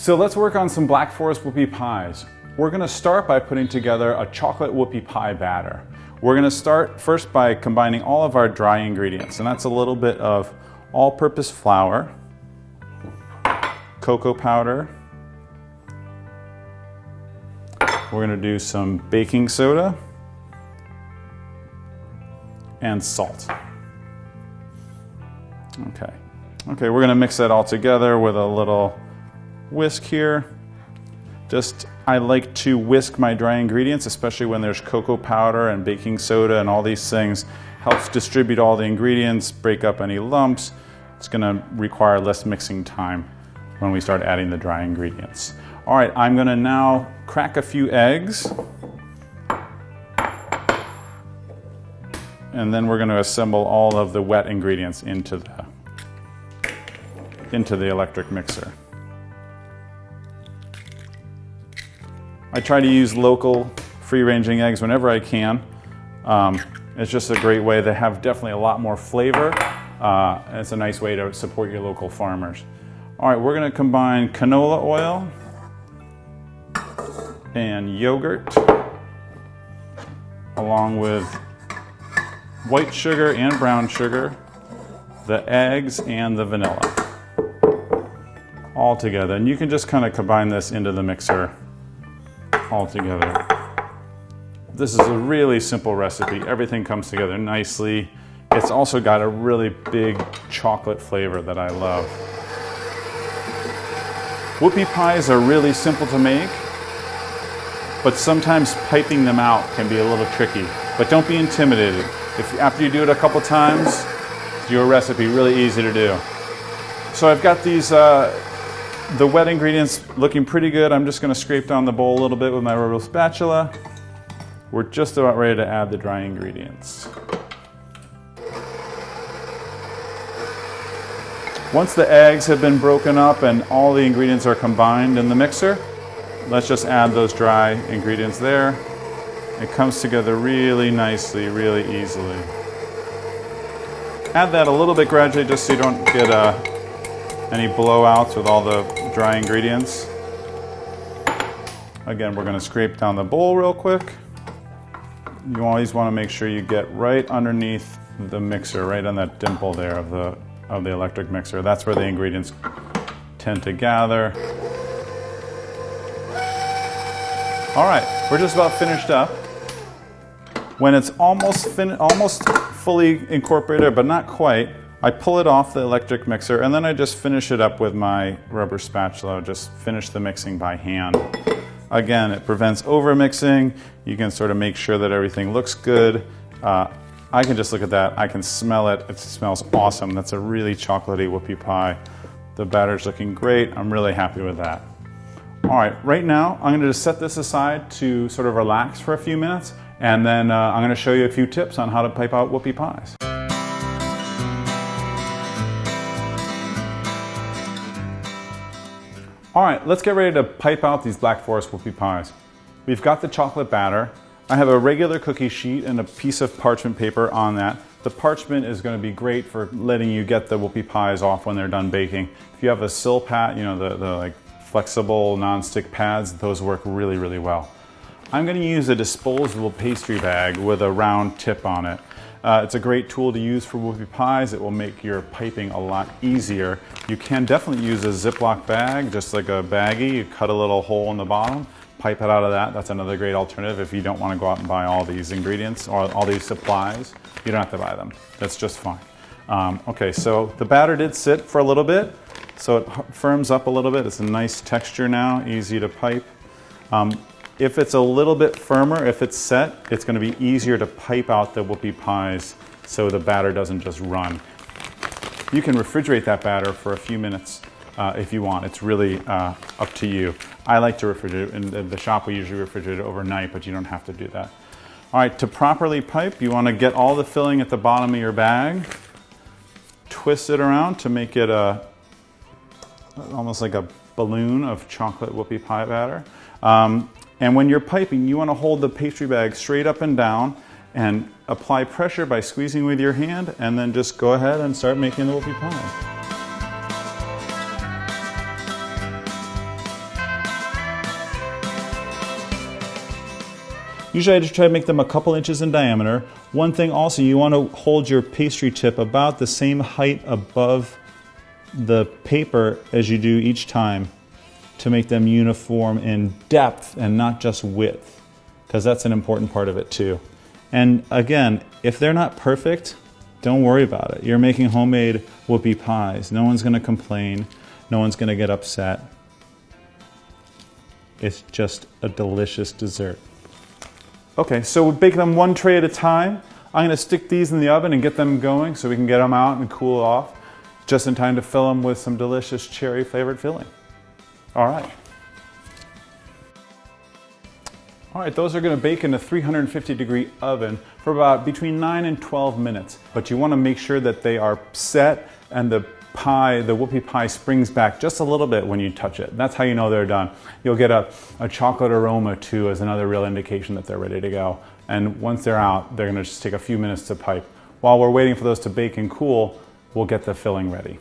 So let's work on some Black Forest whoopie pies. We're gonna start by putting together a chocolate whoopie pie batter. We're gonna start first by combining all of our dry ingredients, and that's a little bit of all-purpose flour, cocoa powder. We're gonna do some baking soda and salt. Okay, we're gonna mix that all together with a little whisk here. I like to whisk my dry ingredients, especially when there's cocoa powder and baking soda and all these things. Helps distribute all the ingredients, break up any lumps. It's gonna require less mixing time when we start adding the dry ingredients. All right, I'm gonna now crack a few eggs. And then we're gonna assemble all of the wet ingredients into the electric mixer. I try to use local free-ranging eggs whenever I can. It's just a great way. They have definitely a lot more flavor. And it's a nice way to support your local farmers. All right, we're gonna combine canola oil and yogurt along with white sugar and brown sugar, the eggs and the vanilla all together. And you can just kind of combine this into the mixer all together. This is a really simple recipe. Everything comes together nicely. It's also got a really big chocolate flavor that I love. Whoopie pies are really simple to make, but sometimes piping them out can be a little tricky. But don't be intimidated. After you do it a couple times, your recipe really easy to do. So I've got these the wet ingredients looking pretty good. I'm just going to scrape down the bowl a little bit with my rubber spatula. We're just about ready to add the dry ingredients. Once the eggs have been broken up and all the ingredients are combined in the mixer, let's just add those dry ingredients there. It comes together really nicely, really easily. Add that a little bit gradually just so you don't get any blowouts with all the dry ingredients. Again, we're going to scrape down the bowl real quick. You always want to make sure you get right underneath the mixer, right on that dimple there of the electric mixer. That's where the ingredients tend to gather. All right, we're just about finished up. When it's almost fully incorporated, but not quite, I pull it off the electric mixer and then I just finish it up with my rubber spatula, just finish the mixing by hand. Again, it prevents over mixing. You can sort of make sure that everything looks good. I can just look at that, I can smell it. It smells awesome. That's a really chocolatey whoopie pie. The batter's looking great. I'm really happy with that. All right, right now I'm gonna just set this aside to sort of relax for a few minutes, and then I'm gonna show you a few tips on how to pipe out whoopie pies. All right, let's get ready to pipe out these Black Forest whoopie pies. We've got the chocolate batter. I have a regular cookie sheet and a piece of parchment paper on that. The parchment is going to be great for letting you get the whoopie pies off when they're done baking. If you have a sill pad, you know, the like flexible non-stick pads, those work really, really well. I'm going to use a disposable pastry bag with a round tip on it. It's a great tool to use for whoopie pies. It will make your piping a lot easier. You can definitely use a Ziploc bag, just like a baggie. You cut a little hole in the bottom, pipe it out of that. That's another great alternative if you don't want to go out and buy all these ingredients or all these supplies. You don't have to buy them. That's just fine. Okay, so the batter did sit for a little bit, so it firms up a little bit. It's a nice texture now, easy to pipe. If it's a little bit firmer, if it's set, it's going to be easier to pipe out the whoopie pies so the batter doesn't just run. You can refrigerate that batter for a few minutes if you want. It's really up to you. I like to refrigerate. In the shop we usually refrigerate it overnight, but you don't have to do that. All right, to properly pipe, you want to get all the filling at the bottom of your bag, twist it around to make it almost like a balloon of chocolate whoopie pie batter. And when you're piping, you want to hold the pastry bag straight up and down and apply pressure by squeezing with your hand, and then just go ahead and start making the whoopie pie. Usually I just try to make them a couple inches in diameter. One thing also, you want to hold your pastry tip about the same height above the paper as you do each time to make them uniform in depth and not just width, because that's an important part of it too. And again, if they're not perfect, don't worry about it. You're making homemade whoopie pies. No one's going to complain. No one's going to get upset. It's just a delicious dessert. Okay, so we bake them one tray at a time. I'm going to stick these in the oven and get them going so we can get them out and cool off just in time to fill them with some delicious cherry flavored filling. All right. All right, those are going to bake in a 350-degree oven for about between 9 and 12 minutes. But you want to make sure that they are set and the pie, the whoopie pie, springs back just a little bit when you touch it. That's how you know they're done. You'll get a chocolate aroma too as another real indication that they're ready to go. And once they're out, they're going to just take a few minutes to pipe. While we're waiting for those to bake and cool, we'll get the filling ready.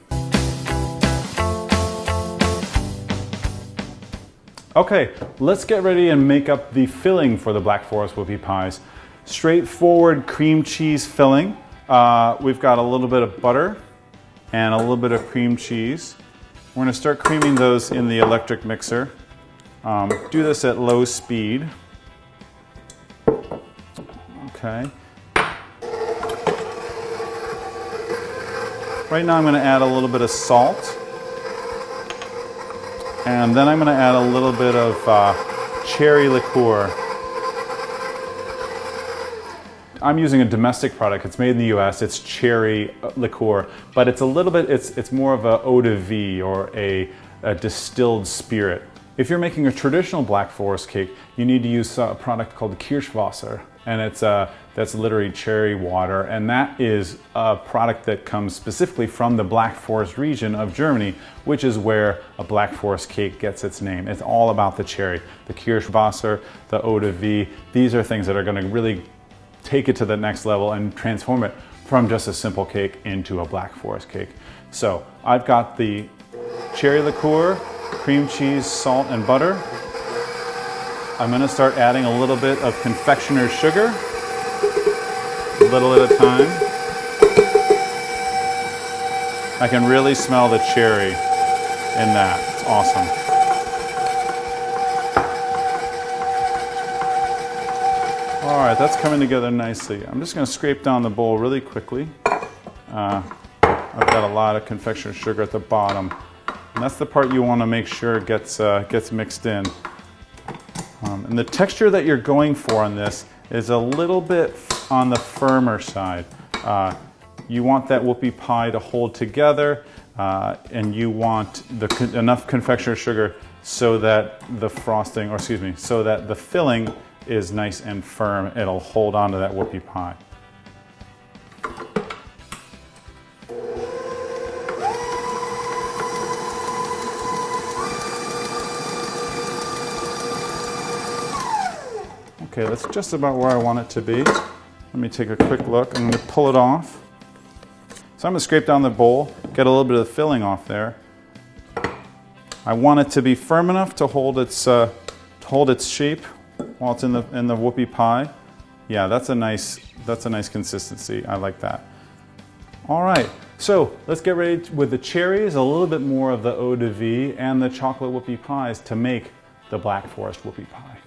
Okay, let's get ready and make up the filling for the Black Forest whoopie pies. Straightforward cream cheese filling. We've got a little bit of butter and a little bit of cream cheese. We're going to start creaming those in the electric mixer. Do this at low speed. Okay. Right now I'm going to add a little bit of salt. And then I'm going to add a little bit of cherry liqueur. I'm using a domestic product. It's made in the US. It's cherry liqueur, but it's a little bit, it's more of a eau de vie or a distilled spirit. If you're making a traditional Black Forest cake, you need to use a product called Kirschwasser, and that's literally cherry water, and that is a product that comes specifically from the Black Forest region of Germany, which is where a Black Forest cake gets its name. It's all about the cherry. The Kirschwasser, the eau de vie, these are things that are going to really take it to the next level and transform it from just a simple cake into a Black Forest cake. So I've got the cherry liqueur, cream cheese, salt, and butter. I'm going to start adding a little bit of confectioner's sugar, a little at a time. I can really smell the cherry in that. It's awesome. All right, that's coming together nicely. I'm just going to scrape down the bowl really quickly. I've got a lot of confectioner's sugar at the bottom, and that's the part you want to make sure gets mixed in. And the texture that you're going for on this is a little bit on the firmer side. You want that whoopie pie to hold together, and you want enough confectioner's sugar so that the frosting, or excuse me, so that the filling is nice and firm. It'll hold on to that whoopie pie. Okay, that's just about where I want it to be. Let me take a quick look. I'm going to pull it off. So I'm going to scrape down the bowl, get a little bit of the filling off there. I want it to be firm enough to hold its shape while it's in the whoopie pie. Yeah, that's a nice consistency. I like that. All right, so let's get ready with the cherries, a little bit more of the eau de vie, and the chocolate whoopie pies to make the Black Forest whoopie pie.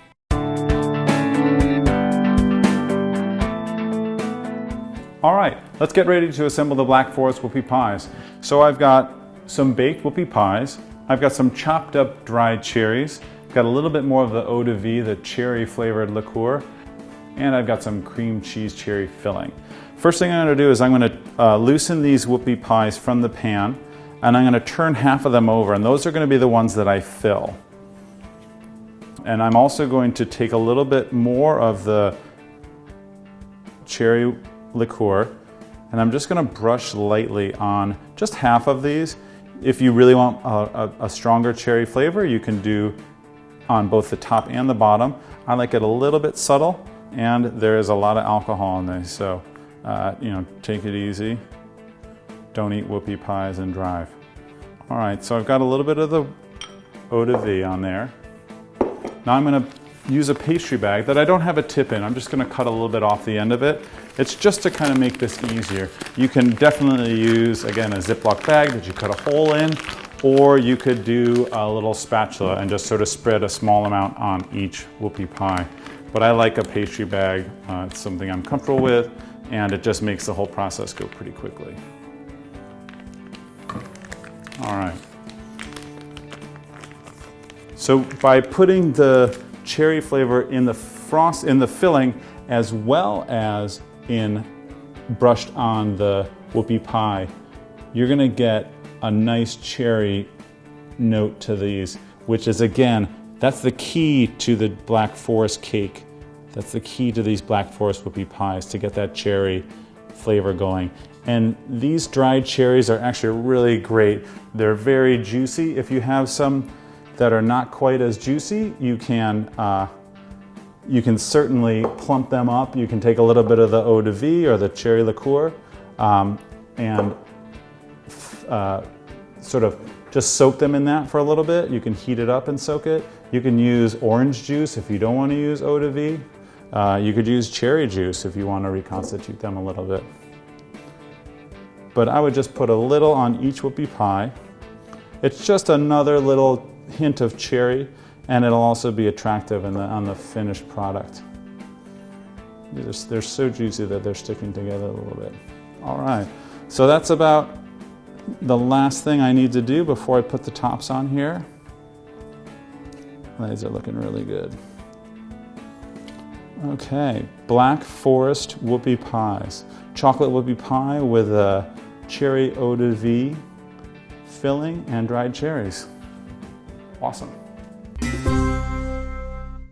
All right, let's get ready to assemble the Black Forest whoopie pies. So I've got some baked whoopie pies. I've got some chopped up dried cherries. I've got a little bit more of the eau de vie, the cherry flavored liqueur, and I've got some cream cheese cherry filling. First thing I'm going to do is I'm going to loosen these whoopie pies from the pan, and I'm going to turn half of them over, and those are going to be the ones that I fill. And I'm also going to take a little bit more of the cherry liqueur, and I'm just going to brush lightly on just half of these. If you really want a stronger cherry flavor, you can do on both the top and the bottom. I like it a little bit subtle, and there is a lot of alcohol in these, so take it easy. Don't eat whoopie pies and drive. All right, so I've got a little bit of the eau de vie on there. Now I'm going to use a pastry bag that I don't have a tip in. I'm just going to cut a little bit off the end of it. It's just to kind of make this easier. You can definitely use, again, a Ziploc bag that you cut a hole in, or you could do a little spatula and just sort of spread a small amount on each whoopie pie. But I like a pastry bag. It's something I'm comfortable with, and it just makes the whole process go pretty quickly. All right. So by putting the cherry flavor in the filling, as well as brushed on the whoopie pie, you're gonna get a nice cherry note to these, which is, again, that's the key to the Black Forest cake. That's the key to these Black Forest whoopie pies, to get that cherry flavor going. And these dried cherries are actually really great. They're very juicy. If you have some that are not quite as juicy, you can certainly plump them up. You can take a little bit of the eau de vie or the cherry liqueur and sort of just soak them in that for a little bit. You can heat it up and soak it. You can use orange juice if you don't want to use eau de vie. You could use cherry juice if you want to reconstitute them a little bit. But I would just put a little on each whoopie pie. It's just another little hint of cherry, and it'll also be attractive on the finished product. They're so juicy that they're sticking together a little bit. All right, so that's about the last thing I need to do before I put the tops on here. These are looking really good. Okay, Black Forest whoopie pies. Chocolate whoopie pie with a cherry eau de vie filling and dried cherries. Awesome.